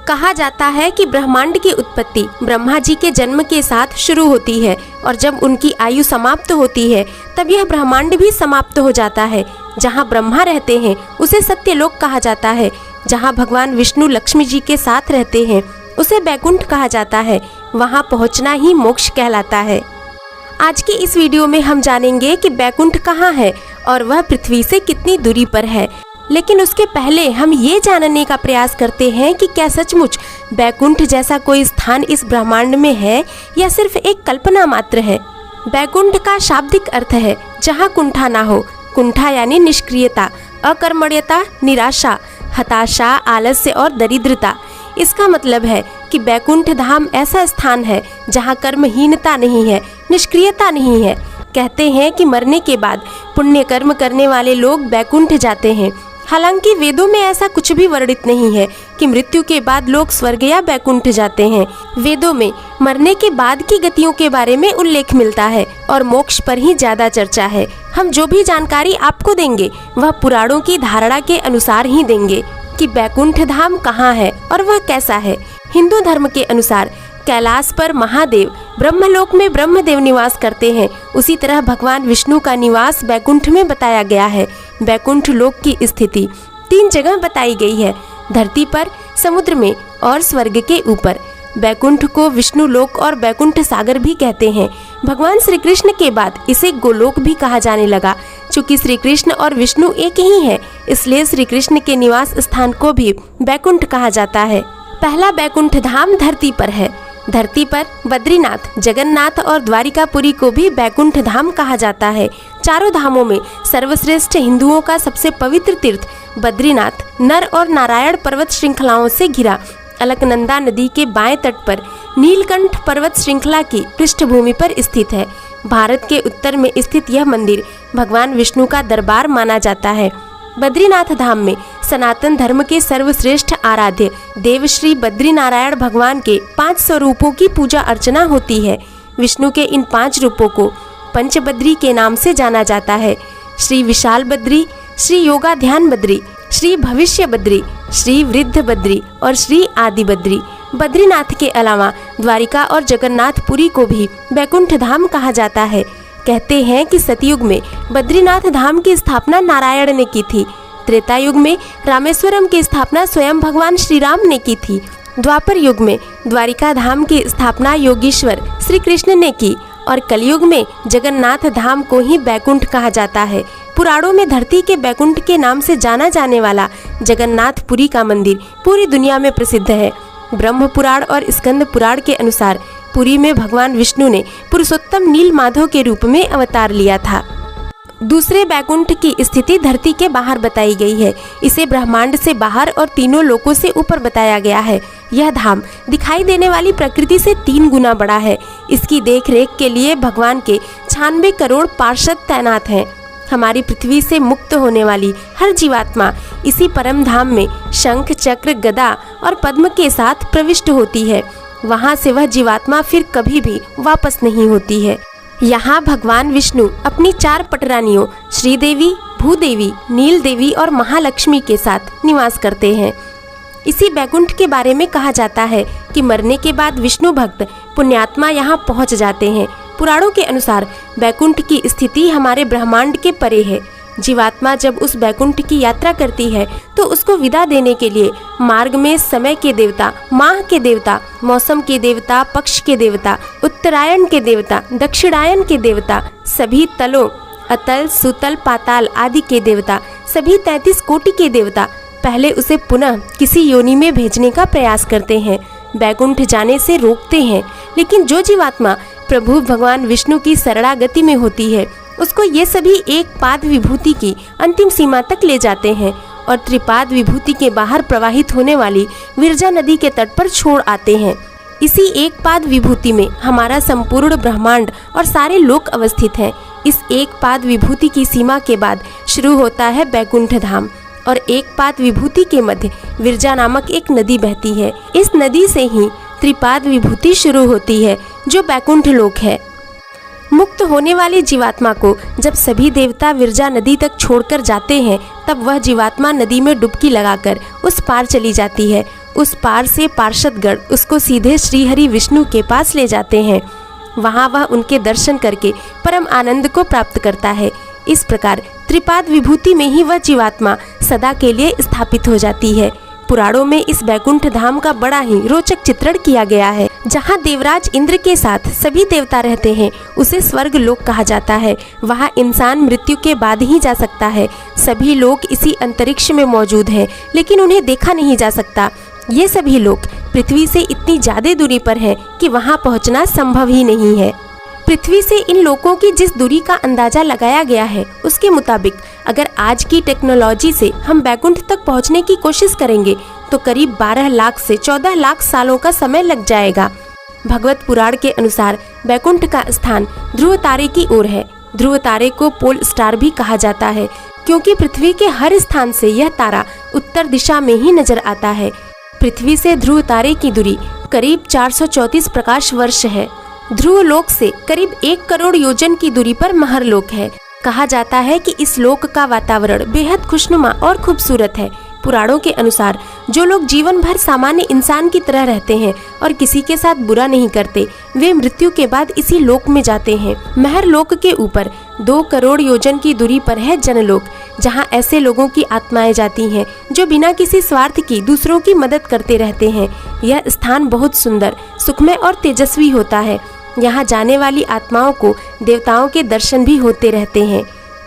कहा जाता है कि ब्रह्मांड की उत्पत्ति ब्रह्मा जी के जन्म के साथ शुरू होती है और जब उनकी आयु समाप्त होती है तब यह ब्रह्मांड भी समाप्त हो जाता है। जहाँ ब्रह्मा रहते हैं उसे सत्यलोक कहा जाता है। जहाँ भगवान विष्णु लक्ष्मी जी के साथ रहते हैं उसे बैकुंठ कहा जाता है। वहाँ पहुँचना ही मोक्ष कहलाता है। आज की इस वीडियो में हम जानेंगे कि बैकुंठ कहाँ है और वह पृथ्वी से कितनी दूरी पर है। लेकिन उसके पहले हम ये जानने का प्रयास करते हैं कि क्या सचमुच बैकुंठ जैसा कोई स्थान इस ब्रह्मांड में है या सिर्फ एक कल्पना मात्र है। बैकुंठ का शाब्दिक अर्थ है जहाँ कुंठा ना हो। कुंठा यानी निष्क्रियता, अकर्मण्यता, निराशा, हताशा, आलस्य और दरिद्रता। इसका मतलब है कि बैकुंठ धाम ऐसा स्थान है जहाँ कर्महीनता नहीं है, निष्क्रियता नहीं है। कहते हैं कि मरने के बाद पुण्य कर्म करने वाले लोग बैकुंठ जाते हैं। हालांकि वेदों में ऐसा कुछ भी वर्णित नहीं है कि मृत्यु के बाद लोग स्वर्ग या बैकुंठ जाते हैं। वेदों में मरने के बाद की गतियों के बारे में उल्लेख मिलता है और मोक्ष पर ही ज्यादा चर्चा है। हम जो भी जानकारी आपको देंगे वह पुराणों की धारणा के अनुसार ही देंगे कि बैकुंठ धाम कहाँ है और वह कैसा है। हिंदू धर्म के अनुसार कैलाश पर महादेव ब्रह्मलोक में ब्रह्मदेव निवास करते हैं। उसी तरह भगवान विष्णु का निवास बैकुंठ में बताया गया है। बैकुंठ लोक की स्थिति 3 जगह बताई गई है, धरती पर, समुद्र में और स्वर्ग के ऊपर। बैकुंठ को विष्णु लोक और बैकुंठ सागर भी कहते हैं। भगवान श्री कृष्ण के बाद इसे गोलोक भी कहा जाने लगा। चूँकि श्री कृष्ण और विष्णु एक ही है, इसलिए श्री कृष्ण के निवास स्थान को भी बैकुंठ कहा जाता है। पहला बैकुंठ धाम धरती पर है। धरती पर बद्रीनाथ, जगन्नाथ और द्वारिकापुरी को भी बैकुंठ धाम कहा जाता है। चारों धामों में सर्वश्रेष्ठ हिंदुओं का सबसे पवित्र तीर्थ बद्रीनाथ नर और नारायण पर्वत श्रृंखलाओं से घिरा अलकनंदा नदी के बाएं तट पर नीलकंठ पर्वत श्रृंखला की पृष्ठभूमि पर स्थित है। भारत के उत्तर में स्थित यह मंदिर भगवान विष्णु का दरबार माना जाता है। बद्रीनाथ धाम में सनातन धर्म के सर्वश्रेष्ठ आराध्य देव श्री बद्रीनारायण भगवान के 5 स्वरूपों की पूजा अर्चना होती है। विष्णु के इन 5 रूपों को पंचबद्री के नाम से जाना जाता है। श्री विशाल बद्री, श्री योगा ध्यान बद्री, श्री भविष्य बद्री, श्री वृद्ध बद्री और श्री आदि बद्री। बद्रीनाथ के अलावा द्वारिका और जगन्नाथपुरी को भी बैकुंठ धाम कहा जाता है। कहते हैं कि सतयुग में बद्रीनाथ धाम की स्थापना नारायण ने की थी। त्रेता युग में रामेश्वरम की स्थापना स्वयं भगवान श्री राम ने की थी। द्वापर युग में द्वारिका धाम की स्थापना योगीश्वर श्री कृष्ण ने की और कलयुग में जगन्नाथ धाम को ही बैकुंठ कहा जाता है। पुराणों में धरती के बैकुंठ के नाम से जाना जाने वाला जगन्नाथपुरी का मंदिर पूरी दुनिया में प्रसिद्ध है। ब्रह्म पुराण और स्कंद पुराण के अनुसार पुरी में भगवान विष्णु ने पुरुषोत्तम नील माधव के रूप में अवतार लिया था। दूसरे बैकुंठ की स्थिति धरती के बाहर बताई गई है। इसे ब्रह्मांड से बाहर और तीनों लोकों से ऊपर बताया गया है। यह धाम दिखाई देने वाली प्रकृति से 3 गुना बड़ा है। इसकी देखरेख के लिए भगवान के 96 करोड़ पार्षद तैनात हैं। हमारी पृथ्वी से मुक्त होने वाली हर जीवात्मा इसी परम धाम में शंख, चक्र, गदा और पद्म के साथ प्रविष्ट होती है। वहाँ से वह जीवात्मा फिर कभी भी वापस नहीं होती है। यहाँ भगवान विष्णु अपनी 4 पटरानियों श्रीदेवी, भूदेवी, नील देवी और महालक्ष्मी के साथ निवास करते हैं। इसी बैकुंठ के बारे में कहा जाता है कि मरने के बाद विष्णु भक्त पुण्यात्मा यहाँ पहुँच जाते हैं। पुराणों के अनुसार बैकुंठ की स्थिति हमारे ब्रह्मांड के परे है। जीवात्मा जब उस बैकुंठ की यात्रा करती है तो उसको विदा देने के लिए मार्ग में समय के देवता, माह के देवता, मौसम के देवता, पक्ष के देवता, उत्तरायण के देवता, दक्षिणायन के देवता, सभी तलों अतल, सुतल, पाताल आदि के देवता, सभी 33 कोटि के देवता पहले उसे पुनः किसी योनि में भेजने का प्रयास करते हैं, बैकुंठ जाने से रोकते हैं। लेकिन जो जीवात्मा प्रभु भगवान विष्णु की शरणागति में होती है उसको ये सभी एक पाद विभूति की अंतिम सीमा तक ले जाते हैं और त्रिपाद विभूति के बाहर प्रवाहित होने वाली विरजा नदी के तट पर छोड़ आते हैं। इसी एक पाद विभूति में हमारा संपूर्ण ब्रह्मांड और सारे लोक अवस्थित हैं। इस एक पाद विभूति की सीमा के बाद शुरू होता है बैकुंठ धाम और एक पाद विभूति के मध्य विरजा नामक एक नदी बहती है। इस नदी से ही त्रिपाद विभूति शुरू होती है जो बैकुंठ लोक है। मुक्त होने वाली जीवात्मा को जब सभी देवता विरजा नदी तक छोड़कर जाते हैं तब वह जीवात्मा नदी में डुबकी लगाकर उस पार चली जाती है उस पार से पार्षदगण उसको सीधे श्रीहरि विष्णु के पास ले जाते हैं। वहाँ वह उनके दर्शन करके परम आनंद को प्राप्त करता है। इस प्रकार त्रिपाद विभूति में ही वह जीवात्मा सदा के लिए स्थापित हो जाती है। पुराणों में इस बैकुंठ धाम का बड़ा ही रोचक चित्रण किया गया है। जहाँ देवराज इंद्र के साथ सभी देवता रहते हैं उसे स्वर्ग लोक कहा जाता है। वहाँ इंसान मृत्यु के बाद ही जा सकता है। सभी लोग इसी अंतरिक्ष में मौजूद हैं, लेकिन उन्हें देखा नहीं जा सकता। ये सभी लोग पृथ्वी से इतनी ज्यादा दूरी पर हैं कि वहाँ पहुँचना संभव ही नहीं है। पृथ्वी से इन लोगों की जिस दूरी का अंदाजा लगाया गया है उसके मुताबिक अगर आज की टेक्नोलॉजी से हम बैकुंठ तक पहुंचने की कोशिश करेंगे तो करीब 12 लाख से 14 लाख सालों का समय लग जाएगा। भगवत पुराण के अनुसार बैकुंठ का स्थान ध्रुव तारे की ओर है। ध्रुव तारे को पोल स्टार भी कहा जाता है क्योंकि पृथ्वी के हर स्थान से यह तारा उत्तर दिशा में ही नजर आता है। पृथ्वी से ध्रुव तारे की दूरी करीब 434 प्रकाश वर्ष है। ध्रुव लोक से करीब 1 करोड़ योजन की दूरी पर महरलोक है। कहा जाता है कि इस लोक का वातावरण बेहद खुशनुमा और खूबसूरत है। पुराणों के अनुसार जो लोग जीवन भर सामान्य इंसान की तरह रहते हैं और किसी के साथ बुरा नहीं करते, वे मृत्यु के बाद इसी लोक में जाते हैं। महरलोक के ऊपर 2 करोड़ योजन की दूरी पर है जनलोक, जहां ऐसे लोगों की आत्माएं जाती हैं जो बिना किसी स्वार्थ की दूसरों की मदद करते रहते हैं। यह स्थान बहुत सुंदर, सुखमय और तेजस्वी होता है। यहाँ जाने वाली आत्माओं को देवताओं के दर्शन भी होते रहते हैं।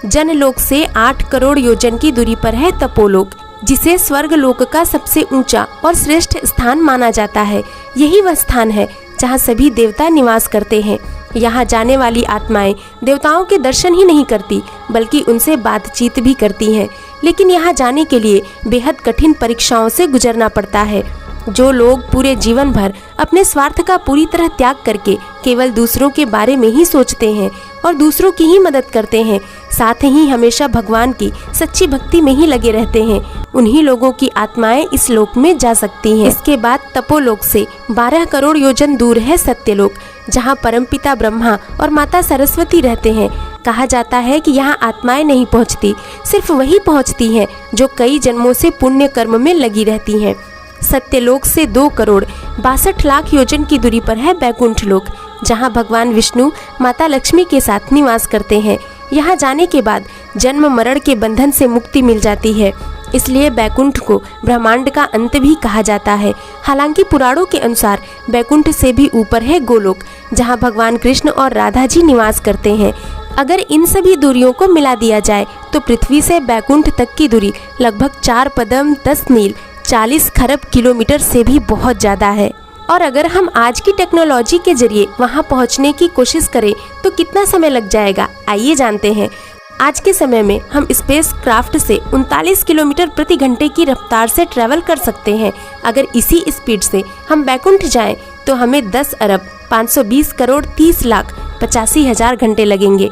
जनलोक से 8 करोड़ योजन की दूरी पर है तपोलोक, जिसे स्वर्ग लोक का सबसे ऊंचा और श्रेष्ठ स्थान माना जाता है। यही वह स्थान है जहाँ सभी देवता निवास करते हैं। यहाँ जाने वाली आत्माएं देवताओं के दर्शन ही नहीं करती बल्कि उनसे बातचीत भी करती हैं। लेकिन यहाँ जाने के लिए बेहद कठिन परीक्षाओं से गुजरना पड़ता है। जो लोग पूरे जीवन भर अपने स्वार्थ का पूरी तरह त्याग करके केवल दूसरों के बारे में ही सोचते हैं और दूसरों की ही मदद करते हैं, साथ ही हमेशा भगवान की सच्ची भक्ति में ही लगे रहते हैं, उन्हीं लोगों की आत्माएं इस लोक में जा सकती हैं। इसके बाद तपोलोक से 12 करोड़ योजन दूर है सत्यलोक, जहाँ परमपिता ब्रह्मा और माता सरस्वती रहते हैं। कहा जाता है कि यहाँ आत्माएं नहीं पहुँचती, सिर्फ वही पहुँचती हैं जो कई जन्मों से पुण्य कर्म में लगी रहती हैं। सत्यलोक से 2 करोड़ 62 लाख योजन की दूरी पर है बैकुंठ लोक, जहाँ भगवान विष्णु माता लक्ष्मी के साथ निवास करते हैं। यहाँ जाने के बाद जन्म मरण के बंधन से मुक्ति मिल जाती है, इसलिए बैकुंठ को ब्रह्मांड का अंत भी कहा जाता है। हालांकि पुराणों के अनुसार बैकुंठ से भी ऊपर है गोलोक, जहाँ भगवान कृष्ण और राधा जी निवास करते हैं। अगर इन सभी दूरियों को मिला दिया जाए तो पृथ्वी से बैकुंठ तक की दूरी लगभग 4 पदम 10 मील 40 खरब किलोमीटर से भी बहुत ज़्यादा है। और अगर हम आज की टेक्नोलॉजी के जरिए वहां पहुंचने की कोशिश करें तो कितना समय लग जाएगा, आइए जानते हैं। आज के समय में हम स्पेस क्राफ्ट से 39 किलोमीटर प्रति घंटे की रफ्तार से ट्रैवल कर सकते हैं। अगर इसी स्पीड से हम बैकुंठ जाएं तो हमें 10 अरब 520 करोड़ 30 लाख 85 हजार घंटे लगेंगे।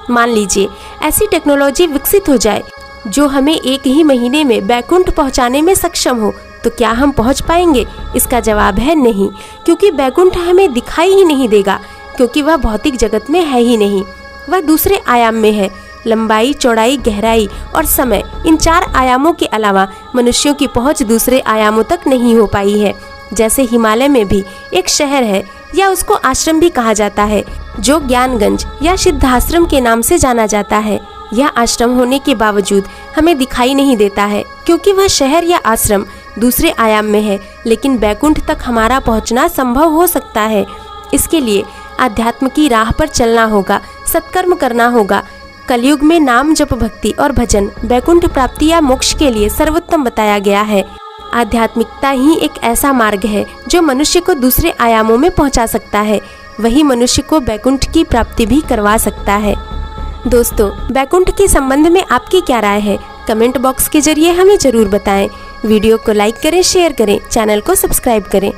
मान लीजिए ऐसी टेक्नोलॉजी विकसित हो जाए जो हमें 1 ही महीने में बैकुंठ पहुंचाने में सक्षम हो, तो क्या हम पहुंच पाएंगे? इसका जवाब है नहीं, क्योंकि बैकुंठ हमें दिखाई ही नहीं देगा, क्योंकि वह भौतिक जगत में है ही नहीं। वह दूसरे आयाम में है। लंबाई, चौड़ाई, गहराई और समय, इन 4 आयामों के अलावा मनुष्यों की पहुंच दूसरे आयामों तक नहीं हो पाई है। जैसे हिमालय में भी एक शहर है, या उसको आश्रम भी कहा जाता है, जो ज्ञानगंज या सिद्धाश्रम के नाम से जाना जाता है। यह आश्रम होने के बावजूद हमें दिखाई नहीं देता है, क्योंकि वह शहर या आश्रम दूसरे आयाम में है। लेकिन बैकुंठ तक हमारा पहुंचना संभव हो सकता है। इसके लिए आध्यात्म की राह पर चलना होगा, सत्कर्म करना होगा। कलयुग में नाम जप, भक्ति और भजन बैकुंठ प्राप्ति या मोक्ष के लिए सर्वोत्तम बताया गया है। आध्यात्मिकता ही एक ऐसा मार्ग है जो मनुष्य को दूसरे आयामों में पहुंचा सकता है। वही मनुष्य को बैकुंठ की प्राप्ति भी करवा सकता है। दोस्तों, बैकुंठ के संबंध में आपकी क्या राय है? कमेंट बॉक्स के जरिए हमें जरूर बताएं। वीडियो को लाइक करें, शेयर करें, चैनल को सब्सक्राइब करें।